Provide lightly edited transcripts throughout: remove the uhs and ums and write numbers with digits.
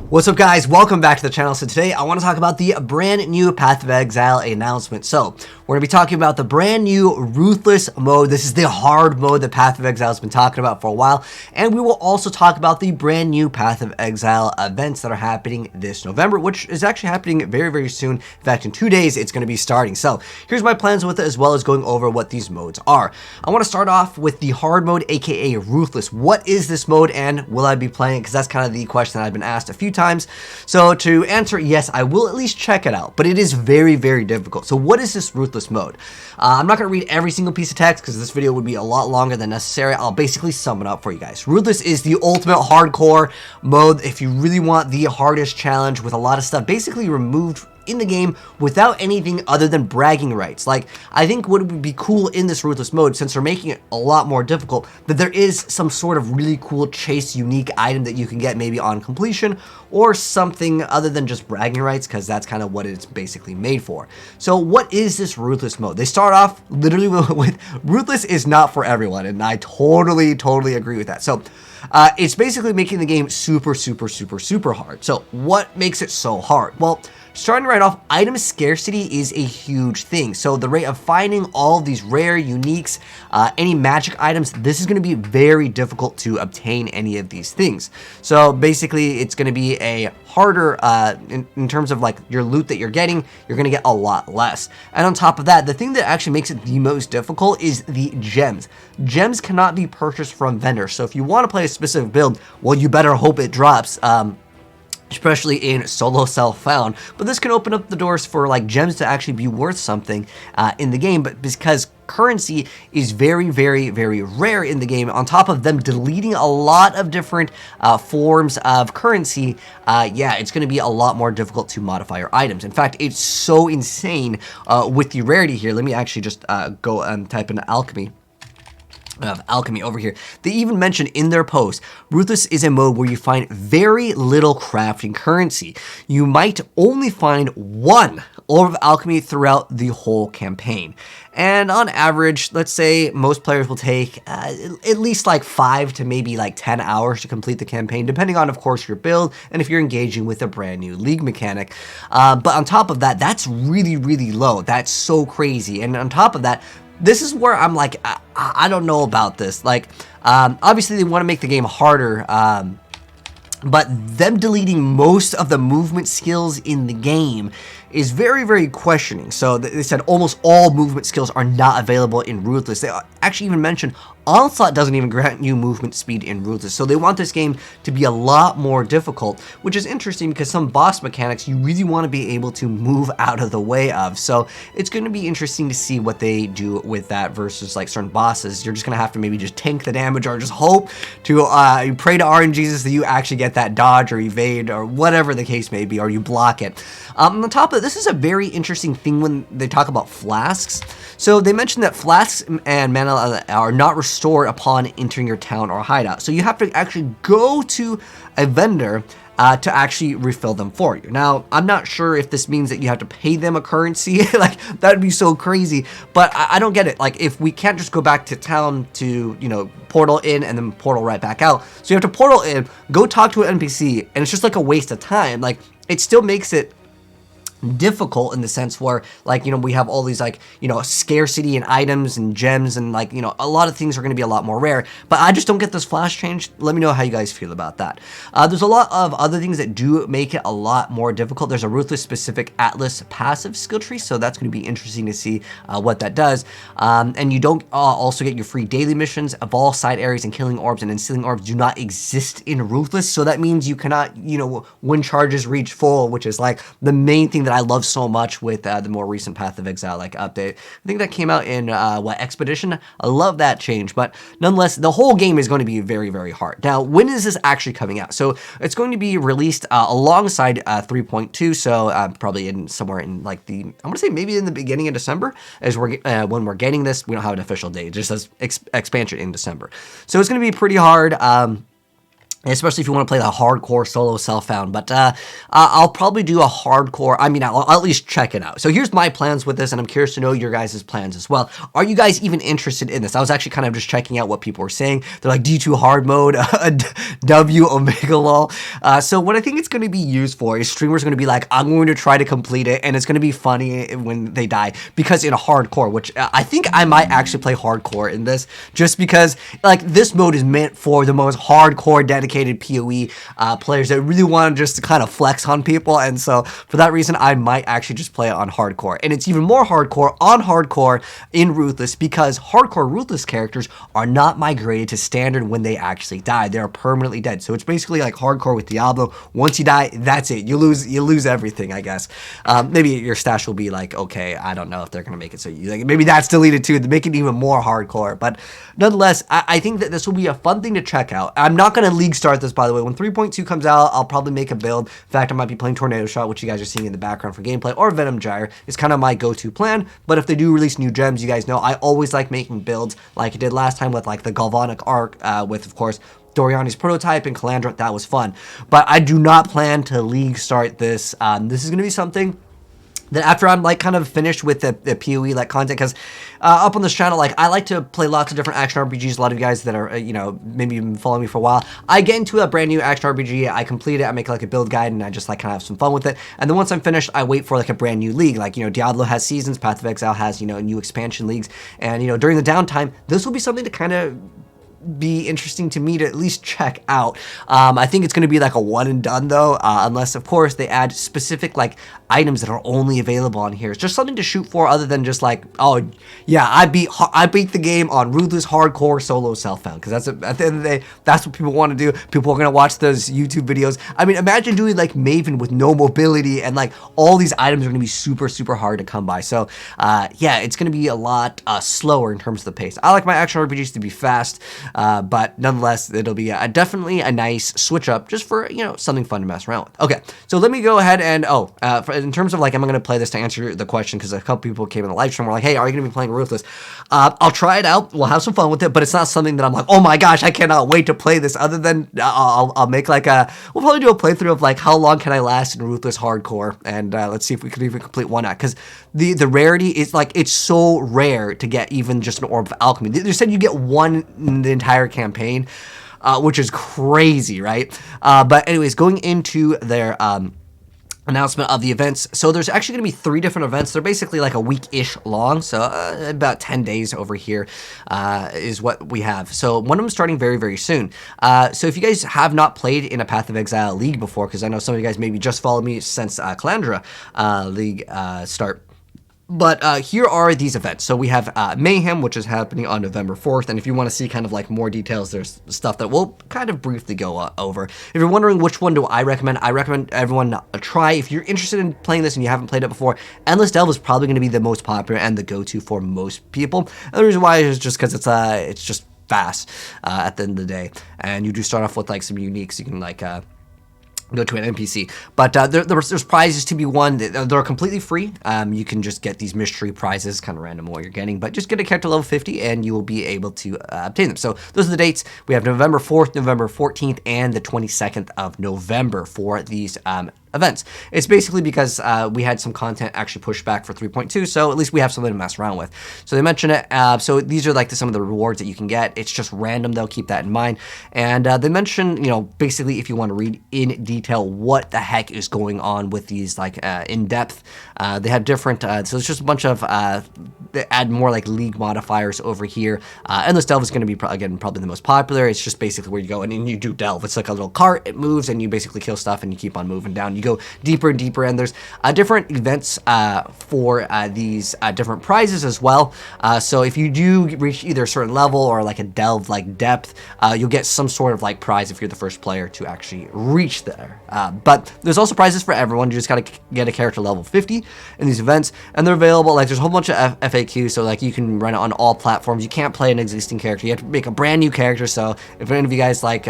What's up, guys? Welcome back to the channel. So today I want to talk about the brand new Path of Exile announcement. So we're going to be talking about the brand new Ruthless mode. This is the hard mode that Path of Exile has been talking about for a while. And we will also talk about the brand new Path of Exile events that are happening this November, which is actually happening very, very soon. In fact, in 2 days, it's going to be starting. So here's my plans with it, as well as going over what these modes are. I want to start off with the hard mode, aka Ruthless. What is this mode, and will I be playing it? Because that's kind of the question that I've been asked a few times. So to answer, yes, I will at least check it out, but it is very, very difficult. So what is this Ruthless mode? I'm not going to read every single piece of text because this video would be a lot longer than necessary. I'll basically sum it up for you guys. Ruthless is the ultimate hardcore mode if you really want the hardest challenge, with a lot of stuff basically removed in the game without anything other than bragging rights. Like, I think what would be cool in this Ruthless mode, since they're making it a lot more difficult, that there is some sort of really cool chase unique item that you can get maybe on completion, or something other than just bragging rights, because that's kind of what it's basically made for. So what is this Ruthless mode? They start off literally with Ruthless is not for everyone, and I totally agree with that. So it's basically making the game super hard. So what makes it so hard? Well, starting right off, item scarcity is a huge thing. So the rate of finding all of these rare uniques, any magic items, this is going to be very difficult to obtain any of these things. So basically, it's going to be a harder, in terms of like your loot that you're getting, you're going to get a lot less. And on top of that, the thing that actually makes it the most difficult is the gems. Gems cannot be purchased from vendors. So if you want to play a specific build, well, you better hope it drops. Especially in solo self-found, but this can open up the doors for like gems to actually be worth something in the game. But because currency is very rare in the game, on top of them deleting a lot of different forms of currency, yeah, it's going to be a lot more difficult to modify your items. In fact, it's so insane with the rarity here. Let me actually just go and type in alchemy. Of alchemy over here. They even mentioned in their post, Ruthless is a mode where you find very little crafting currency. You might only find one orb of alchemy throughout the whole campaign. And on average, let's say most players will take at least like 5 to maybe like 10 hours to complete the campaign, depending on, of course, your build and if you're engaging with a brand new league mechanic. But on top of that, that's really low. That's so crazy. And on top of that, this is where I'm like, I don't know about this. Like, obviously they want to make the game harder, but them deleting most of the movement skills in the game is very questioning. So they said almost all movement skills are not available in Ruthless. They actually even mentioned Onslaught doesn't even grant you movement speed in Ruthless. So they want this game to be a lot more difficult, which is interesting because some boss mechanics you really want to be able to move out of the way of. So it's going to be interesting to see what they do with that versus like certain bosses. You're just going to have to maybe just tank the damage or just hope to pray to RNGesus that you actually get that dodge or evade or whatever the case may be, or you block it. On top of it, this is a very interesting thing when they talk about flasks. So they mentioned that flasks and mana are not restored upon entering your town or hideout. So you have to actually go to a vendor to actually refill them for you. Now, I'm not sure if this means that you have to pay them a currency. Like, that would be so crazy, but I don't get it. Like, if we can't just go back to town to, you know, portal in and then portal right back out. So you have to portal in, go talk to an NPC, and it's just like a waste of time. Like, it still makes it difficult in the sense where, like, you know, we have all these, like, you know, scarcity and items and gems, and like, you know, a lot of things are going to be a lot more rare, but I just don't get this flash change. Let me know how you guys feel about that. There's a lot of other things that do make it a lot more difficult. There's a Ruthless specific Atlas passive skill tree, so that's going to be interesting to see what that does. And you don't also get your free daily missions. Evolve side areas and killing orbs and stealing orbs do not exist in Ruthless, so that means you cannot, you know, when charges reach full, which is like the main thing that I love so much with the more recent Path of Exile like update. I think that came out in what, Expedition? I love that change, but nonetheless, the whole game is going to be very hard. Now, when is this actually coming out? So it's going to be released alongside 3.2, so probably in somewhere in like the, I want to say maybe in the beginning of December is when we're getting this. We don't have an official date. It just says expansion in December. So it's going to be pretty hard. especially if you want to play the hardcore solo self-found. But I'll probably do a hardcore. I mean, I'll at least check it out. So here's my plans with this, and I'm curious to know your guys' plans as well. Are you guys even interested in this? I was actually kind of just checking out what people were saying. They're like D2 hard mode, W Omega lol. So what I think it's going to be used for is streamers going to be like, I'm going to try to complete it, and it's going to be funny when they die, because in a hardcore, which I think I might actually play hardcore in this, just because like this mode is meant for the most hardcore dedicated PoE players that really want to just kind of flex on people, and so for that reason I might actually just play it on hardcore. And it's even more hardcore on hardcore in Ruthless, because hardcore Ruthless characters are not migrated to standard when they actually die. They're permanently dead. So it's basically like hardcore with Diablo. Once you die, that's it. You lose everything, I guess. Maybe your stash will be like, okay, I don't know if they're gonna make it, so you, like, maybe that's deleted too to make it even more hardcore. But nonetheless, I think that this will be a fun thing to check out. I'm not gonna league start this, by the way. When 3.2 comes out, I'll probably make a build. In fact, I might be playing Tornado Shot, which you guys are seeing in the background for gameplay, or Venom Gyre is kind of my go-to plan. But if they do release new gems, you guys know I always like making builds like I did last time with like the Galvanic Arc, with of course Doriani's prototype and Calandra. That was fun. But I do not plan to league start this. This is going to be something that after I'm like kind of finished with the PoE like content, because up on this channel, like I like to play lots of different action RPGs. A lot of you guys that are you know, maybe you've been following me for a while, I get into a brand new action RPG, I complete it, I make like a build guide, and I just like kind of have some fun with it. And then once I'm finished, I wait for like a brand new league. Like, you know, Diablo has seasons, Path of Exile has, you know, new expansion leagues, and you know, during the downtime, this will be something to kind of be interesting to me to at least check out. I think it's going to be like a one and done though, unless of course they add specific like items that are only available on here. It's just something to shoot for, other than just like, oh yeah, I beat the game on Ruthless hardcore solo self-found, because that's at the end of the day, that's what people want to do. People are going to watch those YouTube videos. I mean, imagine doing like Maven with no mobility, and like all these items are going to be super hard to come by. So yeah, it's going to be a lot slower in terms of the pace. I like my action RPGs to be fast, but nonetheless, it'll be definitely a nice switch up, just for, you know, something fun to mess around with. Okay, so let me go ahead and, in terms of like, am I going to play this, to answer the question, because a couple people came in the live stream, were like, hey, are you going to be playing Ruthless? I'll try it out, we'll have some fun with it, but it's not something that I'm like, oh my gosh, I cannot wait to play this, other than I'll make like we'll probably do a playthrough of like, how long can I last in Ruthless hardcore, and let's see if we can even complete one act, because the rarity is like, it's so rare to get even just an Orb of Alchemy. They said you get one in the entire campaign, which is crazy, right? But anyways, going into their announcement of the events. So there's actually going to be 3 different events. They're basically like a week-ish long, so about 10 days over here is what we have. So one of them starting very soon. So if you guys have not played in a Path of Exile league before, because I know some of you guys maybe just followed me since Calandra league start, but here are these events. So we have Mayhem, which is happening on November 4th. And if you want to see kind of like more details, there's stuff that we'll kind of briefly go over. If you're wondering which one do I recommend everyone try. If you're interested in playing this and you haven't played it before, Endless Delve is probably going to be the most popular and the go-to for most people. And the reason why is just because it's just fast at the end of the day. And you do start off with like some uniques. You can like go to an NPC, but there's prizes to be won. They're completely free. You can just get these mystery prizes, kind of random what you're getting, but just get a character level 50 and you will be able to obtain them. So those are the dates. We have November 4th, November 14th, and the 22nd of November for these events. It's basically because we had some content actually pushed back for 3.2, so at least we have something to mess around with. So they mention it. So these are like some of the rewards that you can get. It's just random, though. Keep that in mind. And they mention, you know, basically if you want to read in detail what the heck is going on with these, like in depth, they have different. So it's just a bunch of they add more like league modifiers over here. Endless Delve is going to be again probably the most popular. It's just basically where you go and you do delve. It's like a little cart. It moves and you basically kill stuff and you keep on moving down. You go deeper and deeper, and there's different events for these different prizes as well. So if you do reach either a certain level or like a delve like depth, you'll get some sort of like prize if you're the first player to actually reach there. But there's also prizes for everyone. You just gotta get a character level 50 in these events, and they're available. Like there's a whole bunch of FAQs, so like you can run it on all platforms. You can't play an existing character. You have to make a brand new character. So if any of you guys like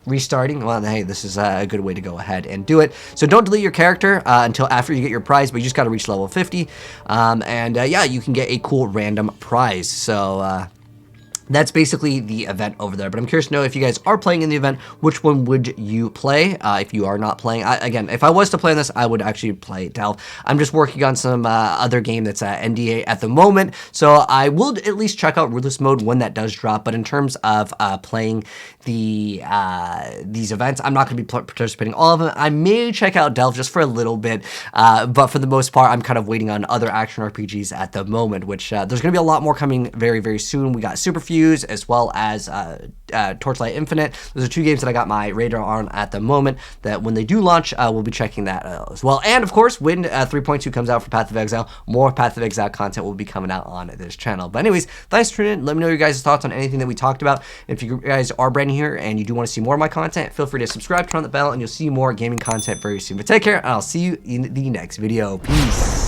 restarting, well, hey, this is a good way to go ahead and do it. So don't delete your character until after you get your prize, but you just got to reach level 50. Yeah, you can get a cool random prize. So That's basically the event over there. But I'm curious to know if you guys are playing in the event, which one would you play? If you are not playing, again, if I was to play this, I would actually play Delve. I'm just working on some other game that's NDA at the moment, so I will at least check out Ruthless mode when that does drop. But in terms of playing these events, I'm not going to be participating in all of them. I may check out Delve just for a little bit, but for the most part, I'm kind of waiting on other action RPGs at the moment, which there's going to be a lot more coming very, very soon. We got Superfuse as well as Torchlight Infinite. Those are two games that I got my radar on at the moment that when they do launch, we'll be checking that as well. And of course, when 3.2 comes out for Path of Exile, more Path of Exile content will be coming out on this channel. But anyways, thanks for tuning in. Let me know your guys' thoughts on anything that we talked about. If you guys are brand new here and you do want to see more of my content, feel free to subscribe, turn on the bell, and you'll see more gaming content very soon. But take care, and I'll see you in the next video. Peace.